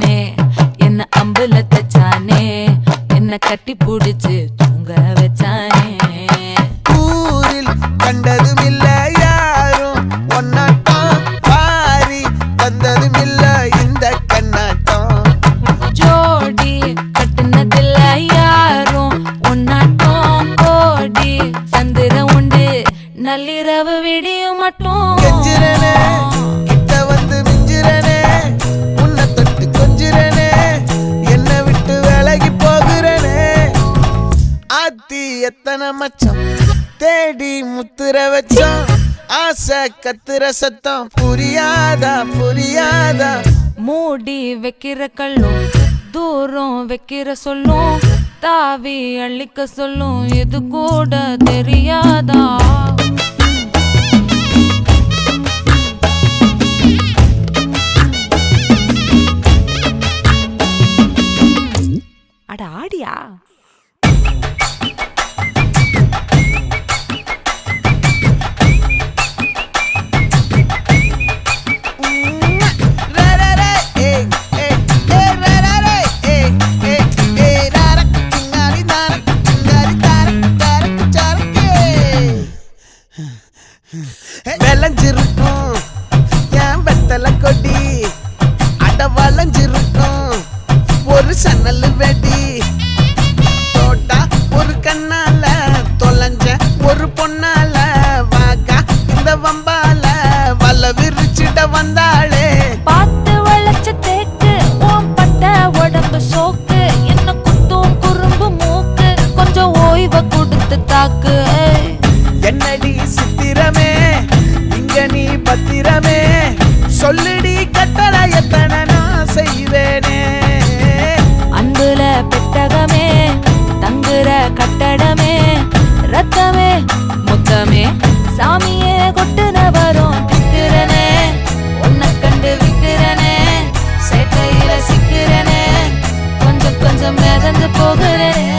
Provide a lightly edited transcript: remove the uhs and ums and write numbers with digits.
வச்சானே என்ன அம்புல தச்சானே என்ன கட்டி புடிச்சு தூங்க வச்சானே ஊரில் கண்டதும் இல்ல யாரும் ஒன்னாட்டம் பாரி வந்ததும் இல்ல இந்த கண்ணாட்டம் ஜோடி கட்டுனதில்ல யாரும் ஒன்னாட்டம் கோடி சந்திர உண்டு நள்ளிரவு விடியும் மட்டும் கெஞ்சிரனே கிட்ட வந்து மிஞ்சிரனே உன்னை தொட்டு கொஞ்சிரனே என்ன விட்டு விலகி போகிறனே ஆத்தி எத்தனை மச்சம் தேடி முத்துற வச்சோம் ஆசை கத்துற சத்தம் புரியாதா புரியாதா மூடி வைக்கிற கல்லும் தூரம் வைக்கிற சொல்லும் தாவி அள்ளிக்க சொல்லும் இது கூட தெரியாதா அட ஆடியா விளைஞ்சிருக்கும் என் வெத்தலை கொடி அட வளைஞ்சிருக்கும் ஒரு சன்னல் வெடி தோட்டா ஒரு கண்ணால தொலைஞ்ச ஒரு பொண்ணால வாக்கா இந்த வம்பால வல விரிச்சிட வந்தாளே பார்த்து வளைச்ச தேக்கு ஓம் பட்ட உடம்பு சோக்கு என்ன குத்தும் குறும்பு மூக்கு கொஞ்சம் ஓய்வை கொடுத்து தாக்கு என்னடி சித்திரமே இங்க நீ பத்திரமே சொல்லுடி கட்டளை எத்தனை நான் செய்வேனே அன்புல பெட்டகமே தங்குற கட்டடமே ரத்தமே முத்தமே சாமியே கொட்டுன வரும் திக்கிறனே உன்னை கண்டு விக்கிறனே சேட்டையில சிக்கிறனே கொஞ்சம் கொஞ்சம் மிதந்து போகிறனே